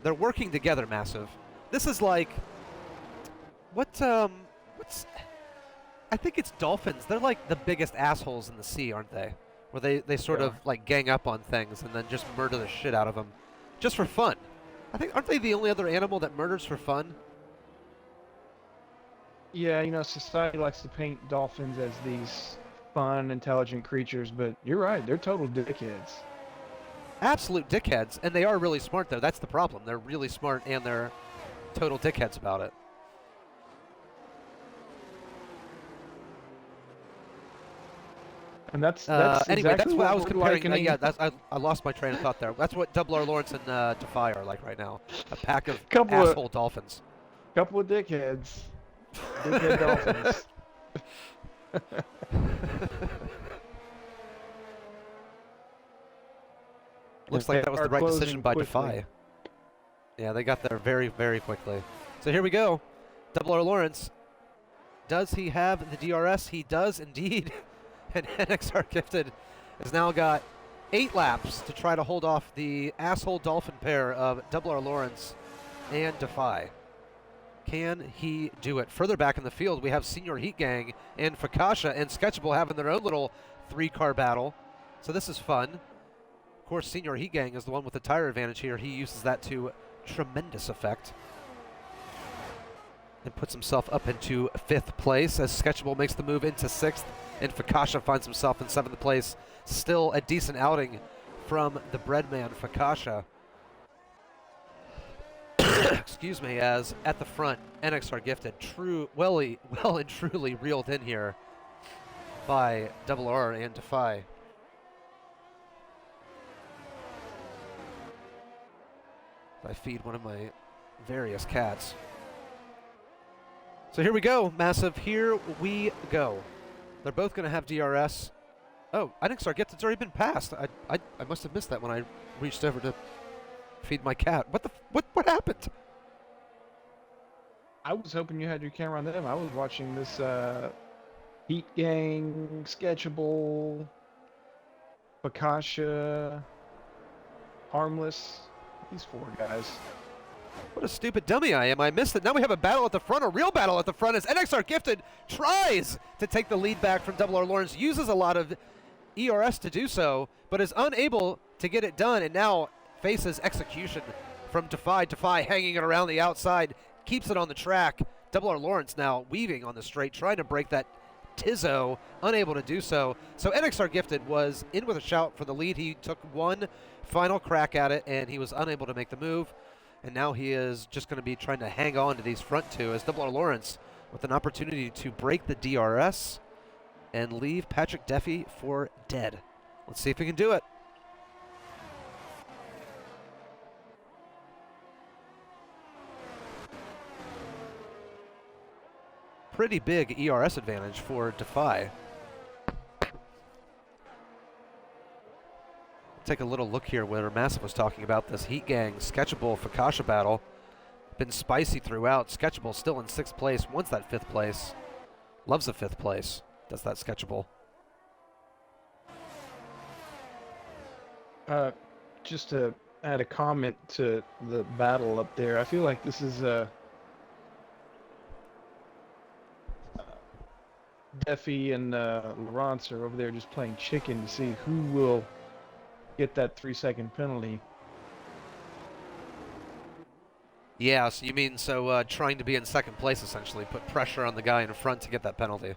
Speaker 1: they're working together, Massive. This is like, what's, I think it's dolphins. They're like the biggest assholes in the sea, aren't they? Where they sort of like gang up on things and then just murder the shit out of them. Just for fun. I think, aren't they the only other animal that murders for fun?
Speaker 2: Yeah, you know, society likes to paint dolphins as these fun, intelligent creatures, but you're right, they're total dickheads.
Speaker 1: absolute dickheads, and they are really smart, though. That's the problem. They're really smart, and they're total dickheads about it.
Speaker 2: And that's
Speaker 1: anyway,
Speaker 2: exactly
Speaker 1: that's what I was
Speaker 2: we're
Speaker 1: comparing.
Speaker 2: likening.
Speaker 1: Yeah, I lost my train of thought there. That's what Double R Lawrence and Defy are like right now. A pack of asshole dolphins.
Speaker 2: Couple of dickheads. Dickhead dolphins.
Speaker 1: Looks like that was the right decision by Defy. Yeah, they got there very, very quickly. So here we go. Double R Lawrence. Does he have the DRS? He does indeed. And NXR Gifted has now got 8 laps to try to hold off the asshole dolphin pair of Double R Lawrence and Defy. Can he do it? Further back in the field, we have Senior Heat Gang and Fakasha and Sketchable having their own little 3-car battle. So this is fun. Of course, Senior Heat Gang is the one with the tire advantage here. He uses that to tremendous effect and puts himself up into 5th place as Sketchable makes the move into 6th, and Fakasha finds himself in 7th place. Still a decent outing from the Breadman Fakasha. Excuse me, as at the front, NXR Gifted, well and truly reeled in here by Double R and Defy. I feed one of my various cats. So here we go, Massive. Here we go. They're both going to have DRS. Oh, NXR Gifted's already been passed. I must have missed that when I reached over to feed my cat. What happened?
Speaker 2: I was hoping you had your camera on them. I was watching this Heat Gang, Sketchable, Fakasha, Harmless. These 4 guys.
Speaker 1: What a stupid dummy I am. I missed it. Now we have a battle at the front, a real battle at the front, as NXR Gifted tries to take the lead back from Double R Lawrence, uses a lot of ERS to do so, but is unable to get it done, and now faces execution from Defy. Defy hanging it around the outside, keeps it on the track. Double R Lawrence now weaving on the straight, trying to break that Tizzo, unable to do so. So NXR Gifted was in with a shout for the lead. He took one final crack at it, and he was unable to make the move. And now he is just going to be trying to hang on to these front 2 as Double R Lawrence with an opportunity to break the DRS and leave Patrick Duffy for dead. Let's see if he can do it. Pretty big ERS advantage for Defy. Take a little look here where Massive was talking about this Heat Gang Sketchable Fakasha battle. Been spicy throughout. Sketchable still in 6th place, wants that 5th place. Loves the 5th place, does that Sketchable.
Speaker 2: Just to add a comment to the battle up there, I feel like this is Deffy and Laurence are over there just playing chicken to see who will get that 3-second penalty.
Speaker 1: Yeah, so you mean trying to be in 2nd place, essentially, put pressure on the guy in front to get that penalty.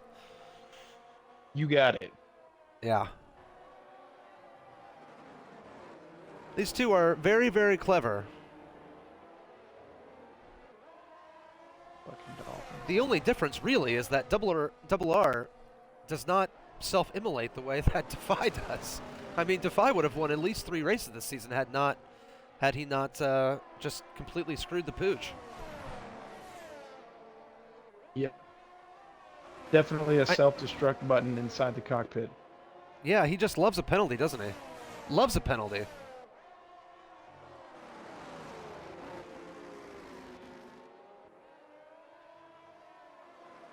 Speaker 2: You got it.
Speaker 1: Yeah. These 2 are very, very clever.
Speaker 2: Fucking dolphins.
Speaker 1: The only difference, really, is that Double R does not self-immolate the way that Defy does. I mean, Defy would have won at least 3 races this season had he not just completely screwed the pooch.
Speaker 2: Yep. Definitely a self-destruct button inside the cockpit.
Speaker 1: Yeah, he just loves a penalty, doesn't he? Loves a penalty.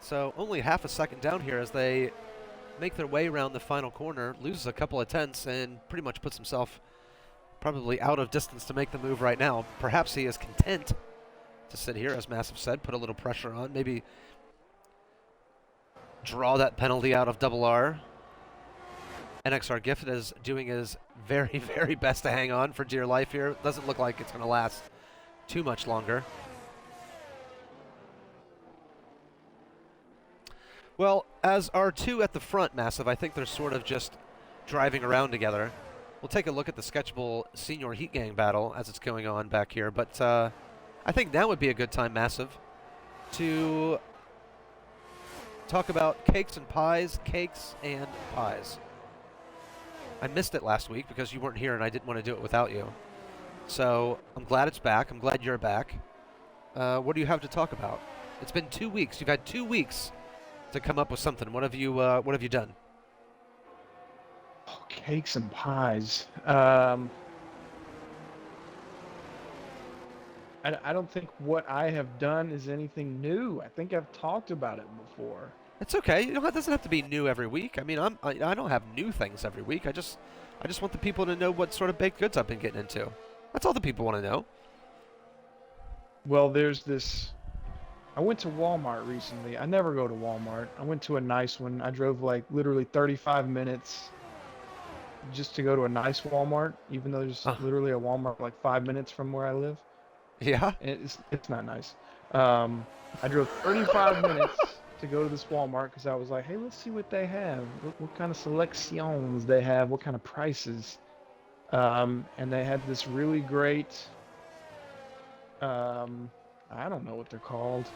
Speaker 1: So only half a second down here as they make their way around the final corner, loses a couple of tenths, and pretty much puts himself probably out of distance to make the move right now. Perhaps he is content to sit here, as Massive said, put a little pressure on, maybe draw that penalty out of Double R. NXR Gifted is doing his very, very best to hang on for dear life here. Doesn't look like it's going to last too much longer. Well, as our 2 at the front, Massive, I think they're sort of just driving around together. we'll take a look at the Sketchable Senior Heat Gang battle as it's going on back here. But I think now would be a good time, Massive, to talk about cakes and pies. I missed it last week because you weren't here and I didn't want to do it without you. So I'm glad it's back. I'm glad you're back. What do you have to talk about? It's been 2 weeks. You've had 2 weeks to come up with something. What have you done?
Speaker 2: Oh, cakes and pies. I don't think what I have done is anything new. I think I've talked about it before.
Speaker 1: It's okay. You know, it doesn't have to be new every week. I mean, I don't have new things every week. I just want the people to know what sort of baked goods I've been getting into. That's all the people want to know.
Speaker 2: Well, there's this. I went to Walmart recently. I never go to Walmart. I went to a nice one. I drove like literally 35 minutes just to go to a nice Walmart, even though there's literally a Walmart like 5 minutes from where I live.
Speaker 1: Yeah.
Speaker 2: And it's not nice. I drove 35 minutes to go to this Walmart because I was like, hey, let's see what they have. What kind of selections they have, what kind of prices. And they had this really great, I don't know what they're called.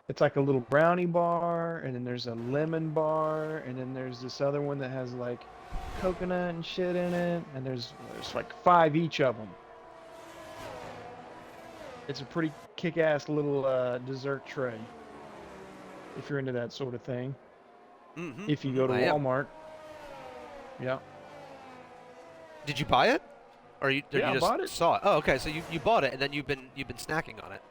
Speaker 2: It's like a little brownie bar, and then there's a lemon bar, and then there's this other one that has like coconut and shit in it, and there's like 5 each of them. It's a pretty kick-ass little dessert tray, if you're into that sort of thing.
Speaker 1: Mm-hmm.
Speaker 2: If you go to Walmart. Yeah.
Speaker 1: Did you buy it? Or you
Speaker 2: I
Speaker 1: just
Speaker 2: bought it.
Speaker 1: saw it? Oh, okay. So you bought it, and then you've been snacking on it.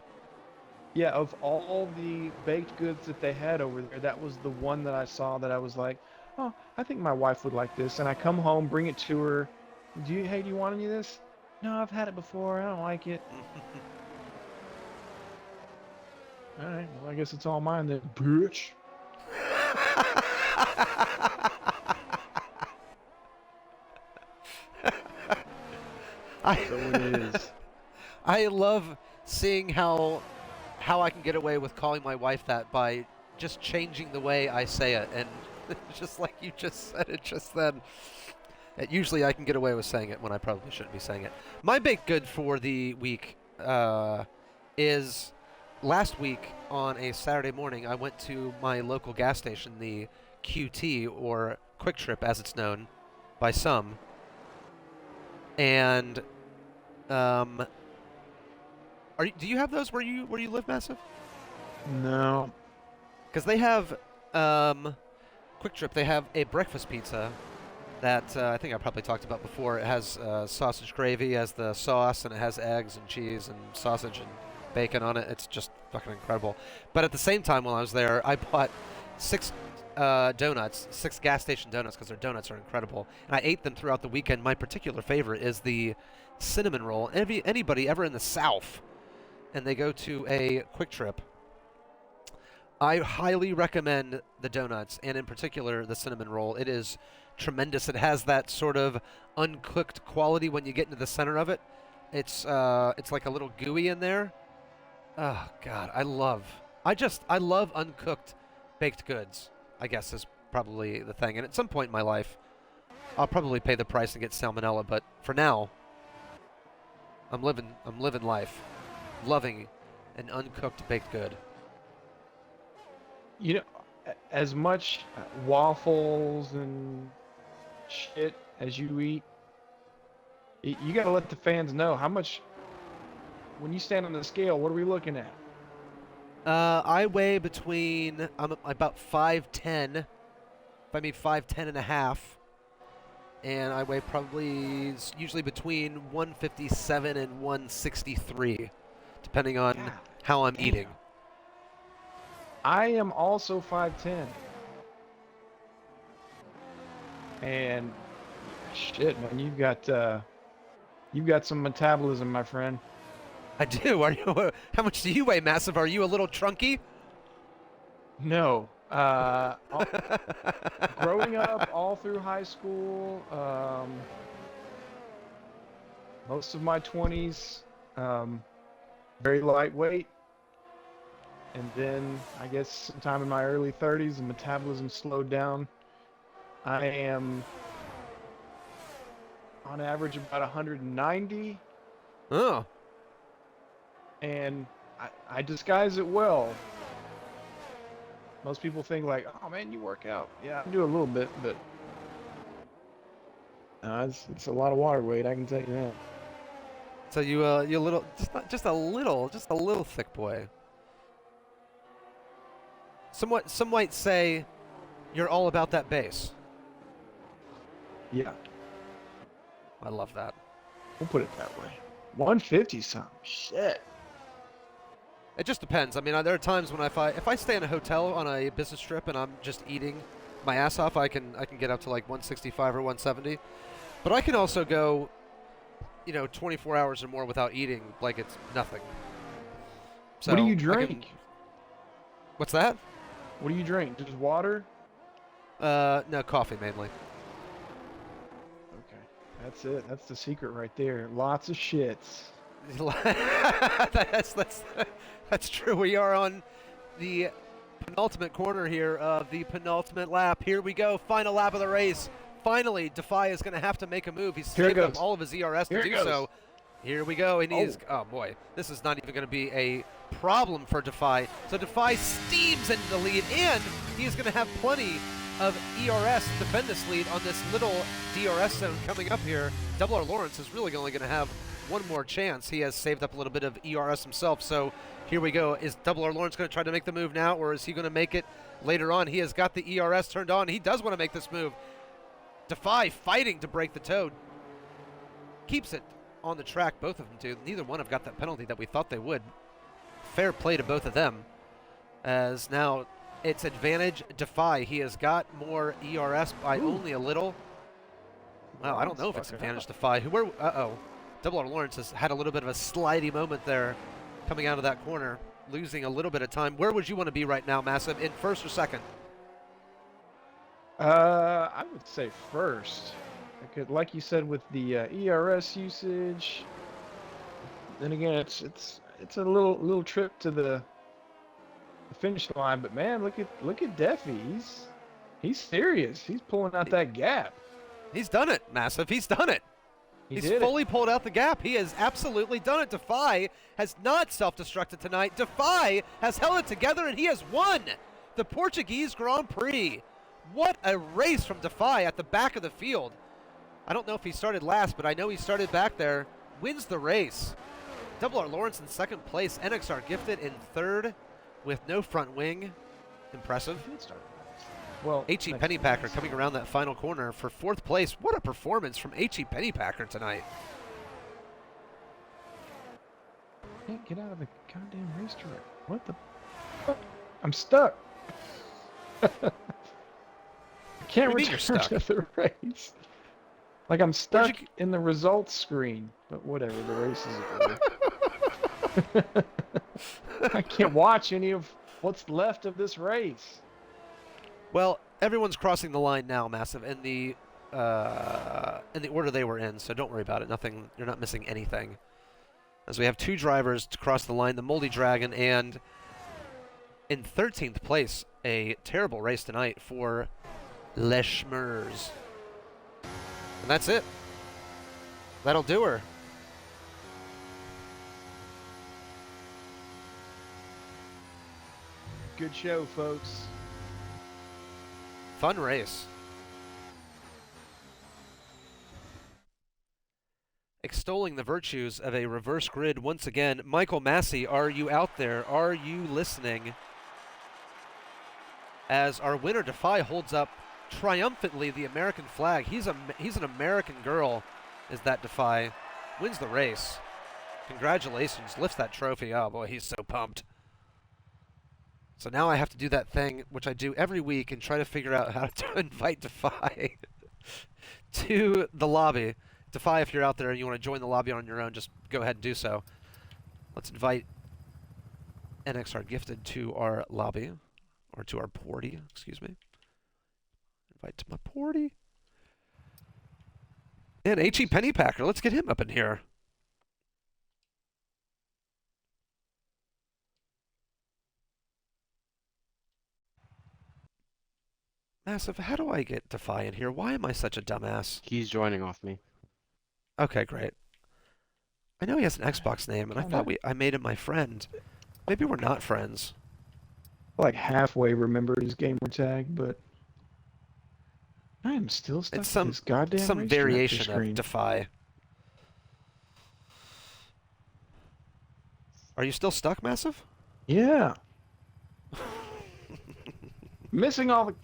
Speaker 2: Yeah, of all the baked goods that they had over there, that was the one that I saw that I was like, oh, I think my wife would like this. And I come home, bring it to her. Hey, do you want any of this? No, I've had it before. I don't like it. All right, well, I guess it's all mine then, bitch. So it is.
Speaker 1: I love seeing how I can get away with calling my wife that by just changing the way I say it, and just like you just said it just then. Usually I can get away with saying it when I probably shouldn't be saying it. My baked good for the week is last week on a Saturday morning, I went to my local gas station, the QT, or Quick Trip as it's known by some, and do you have those where you live, Massive?
Speaker 2: No.
Speaker 1: Because they have Quick Trip. They have a breakfast pizza that I think I probably talked about before. It has sausage gravy as the sauce, and it has eggs and cheese and sausage and bacon on it. It's just fucking incredible. But at the same time, while I was there, I bought 6 donuts, 6 gas station donuts, because their donuts are incredible, and I ate them throughout the weekend. My particular favorite is the cinnamon roll. Anybody ever in the South and they go to a Quick Trip, I highly recommend the donuts, and in particular the cinnamon roll. It is tremendous. It has that sort of uncooked quality when you get into the center of it. It's like a little gooey in there. Oh God, I love uncooked baked goods, I guess, is probably the thing. And at some point in my life, I'll probably pay the price and get salmonella, but for now, I'm living life, loving an uncooked baked good.
Speaker 2: You know, as much waffles and shit as you eat, you got to let the fans know how much. When you stand on the scale, what are we looking at?
Speaker 1: I weigh I'm about 5'10", if I mean 5'10 and a half, and I weigh probably usually between 157 and 163, depending on how I'm eating.
Speaker 2: I am also 5'10", and shit, man, you've got some metabolism, my friend.
Speaker 1: I do. Are you? How much do you weigh, Massive? Are you a little trunky?
Speaker 2: No. Growing up all through high school, most of my 20s, very lightweight. And then I guess sometime in my early 30s, the metabolism slowed down. I am on average about 190,
Speaker 1: Oh.
Speaker 2: and I disguise it well. Most people think like, oh man, you work out. Yeah, I do a little bit, but it's a lot of water weight, I can tell you that.
Speaker 1: So you a little, just a little thick boy. Some might say you're all about that bass.
Speaker 2: Yeah,
Speaker 1: I love that.
Speaker 2: we'll put it that way. 150 something. Shit.
Speaker 1: It just depends. I mean, there are times when if I stay in a hotel on a business trip and I'm just eating my ass off, I can get up to like 165 or 170. But I can also go, 24 hours or more without eating like it's nothing. So
Speaker 2: What do you
Speaker 1: I
Speaker 2: drink?
Speaker 1: What's that?
Speaker 2: What do you drink? Just water?
Speaker 1: No, coffee mainly.
Speaker 2: Okay, that's it. That's the secret right there. Lots of shits.
Speaker 1: That's true. We are on the penultimate corner here of the penultimate lap. Here we go. Final lap of the race. Finally, Defy is going to have to make a move. He's saved up all of his ERS to do so. Here we go. And oh boy, this is not even going to be a problem for Defy. So Defy steams into the lead, and he's going to have plenty of ERS to defend this lead on this little DRS zone coming up here. Double R Lawrence is really only going to have one more chance. He has saved up a little bit of ERS himself. So here we go. Is Double R Lawrence going to try to make the move now, or is he going to make it later on? He has got the ERS turned on. He does want to make this move. Defy fighting to break the toad. Keeps it on the track, both of them do. Neither one have got that penalty that we thought they would. Fair play to both of them. As now it's advantage Defy. He has got more ERS by only a little. Wow, I don't know if it's advantage Defy. Uh-oh. Double R Lawrence has had a little bit of a slidey moment there coming out of that corner, losing a little bit of time. Where would you want to be right now, Massive? In first or second?
Speaker 2: I would say first. Like you said, with the ERS usage. Then again, it's a little trip to the finish line. But man, look at Deffy. He's serious. He's pulling out that gap.
Speaker 1: He's done it, Massive. He's done it. He's fully pulled out the gap. He has absolutely done it. Defy has not self-destructed tonight. Defy has held it together, and he has won the Portuguese Grand Prix. What a race from Defy at the back of the field. I don't know if he started last, but I know he started back there. Wins the race. Double R Lawrence in second place. NXR Gifted in third with no front wing. Impressive.
Speaker 2: Well,
Speaker 1: H.E. Pennypacker coming around that final corner for fourth place. What a performance from H.E. Pennypacker tonight.
Speaker 2: Can't get out of the goddamn racetrack. What the fuck? I'm stuck. I can't return to the race. Like I'm stuck in the results screen. But whatever, the race is over. I can't watch any of what's left of this race.
Speaker 1: Well, everyone's crossing the line now, Massive, in the order they were in, so don't worry about it. Nothing, you're not missing anything. As we have two drivers to cross the line, the Moldy Dragon, and in 13th place, a terrible race tonight for Les Schmers. And that's it. That'll do her.
Speaker 2: Good show, folks.
Speaker 1: Fun race. Extolling the virtues of a reverse grid once again. Michael Massey, are you out there? Are you listening? As our winner, Defy, holds up triumphantly the American flag. He's an American girl, is that Defy. Wins the race. Congratulations. Lifts that trophy. Oh boy, he's so pumped. So now I have to do that thing, which I do every week, and try to figure out how to invite Defy to the lobby. Defy, if you're out there and you want to join the lobby on your own, just go ahead and do so. Let's invite NXR Gifted to our lobby, or to our porty, excuse me. Invite to my porty. And H.E. Pennypacker, let's get him up in here. Massive, how do I get Defy in here? Why am I such a dumbass?
Speaker 3: He's joining off me.
Speaker 1: Okay, great. I know he has an Xbox name, and I thought
Speaker 2: Kinda
Speaker 1: I made him my friend. Maybe we're not friends.
Speaker 2: like halfway remember his gamer tag, but I am still
Speaker 1: It's
Speaker 2: stuck at this goddamn
Speaker 1: some
Speaker 2: race director
Speaker 1: variation of
Speaker 2: screen.
Speaker 1: Defy. Are you still stuck, Massive?
Speaker 2: Yeah, missing all the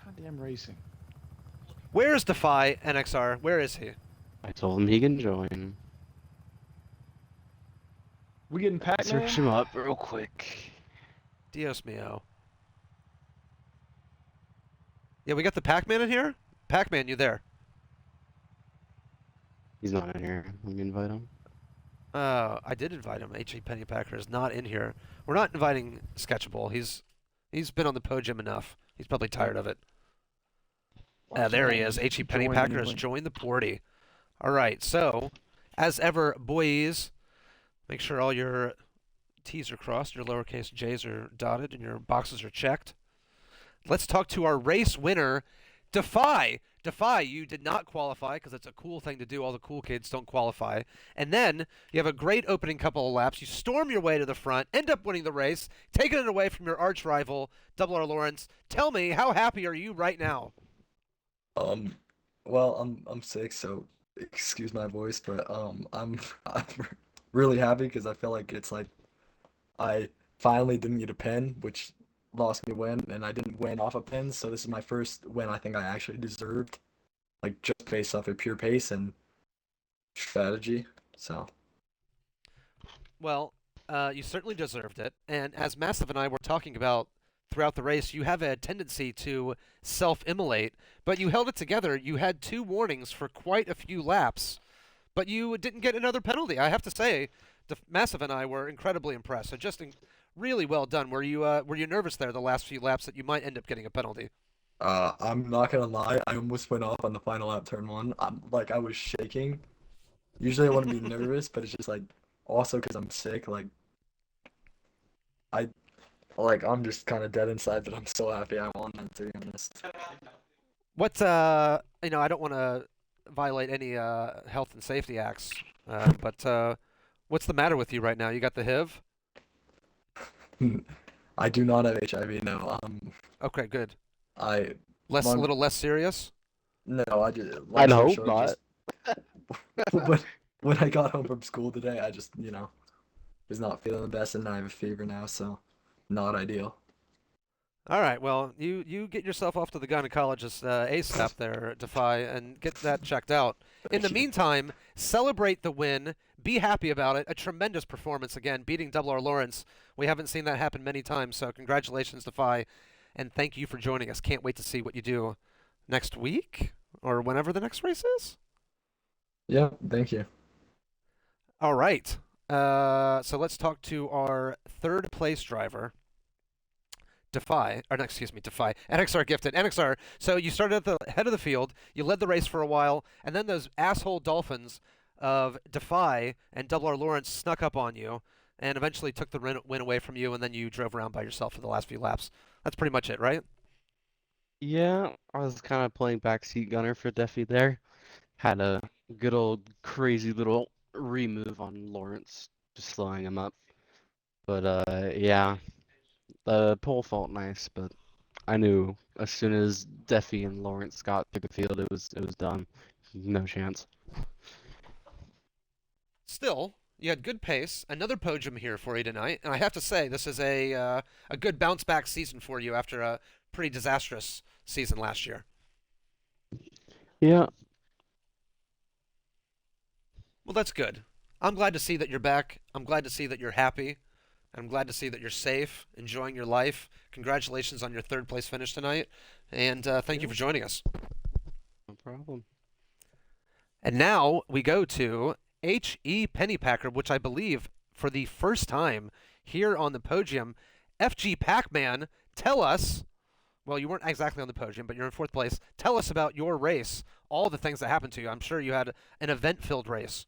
Speaker 2: goddamn racing.
Speaker 1: Where is Defy NXR? Where is he?
Speaker 3: I told him he can join.
Speaker 2: We getting
Speaker 3: Search
Speaker 2: Pac-Man?
Speaker 3: him up real quick.
Speaker 1: Dios mio. Yeah, we got the Pac-Man in here? Pac-Man, you there?
Speaker 3: He's not in here. Let me invite him.
Speaker 1: I did invite him. H.E. Pennypacker is not in here. We're not inviting Sketchable. He's been on the podium enough. He's probably tired of it. There he is. H.E. Pennypacker has joined the party. All right, so, as ever, boys, make sure all your T's are crossed, your lowercase j's are dotted, and your boxes are checked. Let's talk to our race winner, Defy. Defy, you did not qualify because it's a cool thing to do. All the cool kids don't qualify. And then you have a great opening couple of laps. You storm your way to the front, end up winning the race, taking it away from your arch rival, Double R Lawrence. Tell me, how happy are you right now?
Speaker 4: Um, well, I'm sick, so excuse my voice, but I'm really happy because I feel like it's like I finally didn't get a pin, which lost me a win, and I didn't win off a pin, so this is my first win I think I actually deserved, like just based off of pure pace and strategy. So
Speaker 1: Well, you certainly deserved it. And as Massive and I were talking about throughout the race, you have a tendency to self-immolate, but you held it together. You had 2 warnings for quite a few laps, but you didn't get another penalty. I have to say, Massive and I were incredibly impressed. So just really well done. Were you nervous there the last few laps that you might end up getting a penalty?
Speaker 4: I'm not gonna lie, I almost went off on the final lap turn one. I was shaking. Usually I wouldn't be nervous, but it's just like also because I'm sick, I I'm just kind of dead inside, but I'm so happy I won that, to be honest.
Speaker 1: What I don't want to violate any health and safety acts, but what's the matter with you right now? You got the HIV?
Speaker 4: I do not have HIV. No.
Speaker 1: Okay, good.
Speaker 4: I
Speaker 1: A
Speaker 4: long
Speaker 1: little less serious.
Speaker 4: no. I just long
Speaker 3: I'd
Speaker 4: story
Speaker 3: hope
Speaker 4: short,
Speaker 3: not.
Speaker 4: just when when I got home from school today, I just was not feeling the best, and I have a fever now, so not ideal.
Speaker 1: All right, well, you get yourself off to the gynecologist ASAP there, Defy, and get that checked out. In the
Speaker 4: Thank you.
Speaker 1: meantime, celebrate the win. Be happy about it. A tremendous performance again, beating Double R Lawrence. We haven't seen that happen many times, so congratulations, Defy, and thank you for joining us. Can't wait to see what you do next week or whenever the next race is.
Speaker 4: Yeah, thank you.
Speaker 1: All right. So let's talk to our third place driver. Defy, or no, excuse me, Defy, NXR Gifted. NXR, so you started at the head of the field, you led the race for a while, and then those asshole Dolphins of Defy and Double R Lawrence snuck up on you and eventually took the win away from you, and then you drove around by yourself for the last few laps. That's pretty much it, right?
Speaker 3: Yeah, I was kind of playing backseat gunner for Deffy there. Had a good old crazy little remove on Lawrence, just slowing him up. But yeah, the pole felt nice, but I knew as soon as Deffy and Lawrence got through the field, it was done. No chance.
Speaker 1: Still, you had good pace. Another podium here for you tonight, and I have to say this is a good bounce back season for you after a pretty disastrous season last year.
Speaker 3: Yeah,
Speaker 1: Well, that's good. I'm glad to see that you're back. I'm glad to see that you're happy. I'm glad to see that you're safe, enjoying your life. Congratulations on your third place finish tonight, and thank you
Speaker 3: yeah,
Speaker 1: for joining us.
Speaker 3: no problem.
Speaker 1: And now we go to H.E. Pennypacker, which I believe for the first time here on the podium. FG Pac-Man, tell us, well, you weren't exactly on the podium, but you're in fourth place. Tell us about your race, all the things that happened to you. I'm sure you had an event-filled race.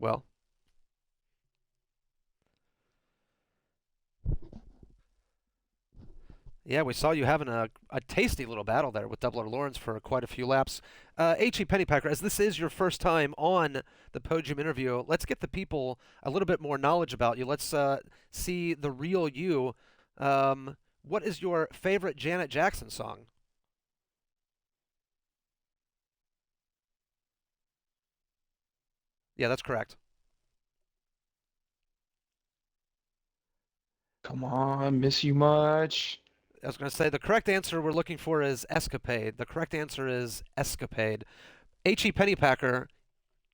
Speaker 1: Well, yeah, we saw you having a tasty little battle there with Doubler Lawrence for quite a few laps. H.E. Pennypacker, as this is your first time on the podium interview, let's get the people a little bit more knowledge about you. Let's see the real you. What is your favorite Janet Jackson song? Yeah, that's correct.
Speaker 2: Come on, miss you much.
Speaker 1: I was going to say the correct answer we're looking for is Escapade. The correct answer is Escapade. H.E. Pennypacker,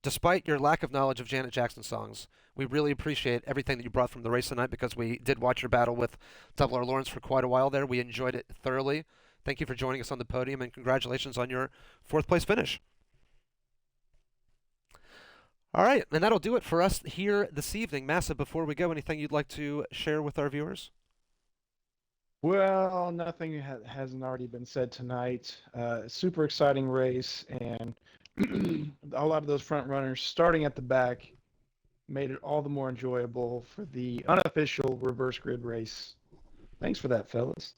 Speaker 1: despite your lack of knowledge of Janet Jackson songs, we really appreciate everything that you brought from the race tonight because we did watch your battle with Doubler Lawrence for quite a while there. We enjoyed it thoroughly. Thank you for joining us on the podium, and congratulations on your fourth place finish. All right, and that'll do it for us here this evening. Massive, before we go, anything you'd like to share with our viewers?
Speaker 2: Well, nothing hasn't already been said tonight. Super exciting race, and a lot of those front runners starting at the back made it all the more enjoyable for the unofficial reverse grid race. Thanks for that, fellas.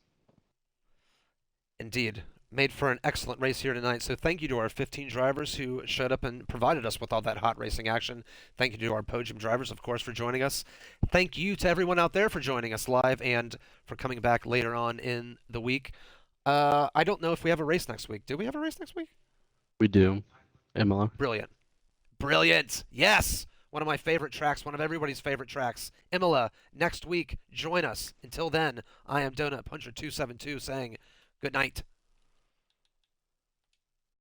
Speaker 1: Indeed. Made for an excellent race here tonight. So thank you to our 15 drivers who showed up and provided us with all that hot racing action. Thank you to our podium drivers, of course, for joining us. Thank you to everyone out there for joining us live and for coming back later on in the week. I don't know if we have a race next week. Do we have a race next week?
Speaker 3: We do. Imola.
Speaker 1: Brilliant. Brilliant. Yes. One of my favorite tracks, one of everybody's favorite tracks. Imola, next week. Join us. Until then, I am DonutPuncher272 saying good night.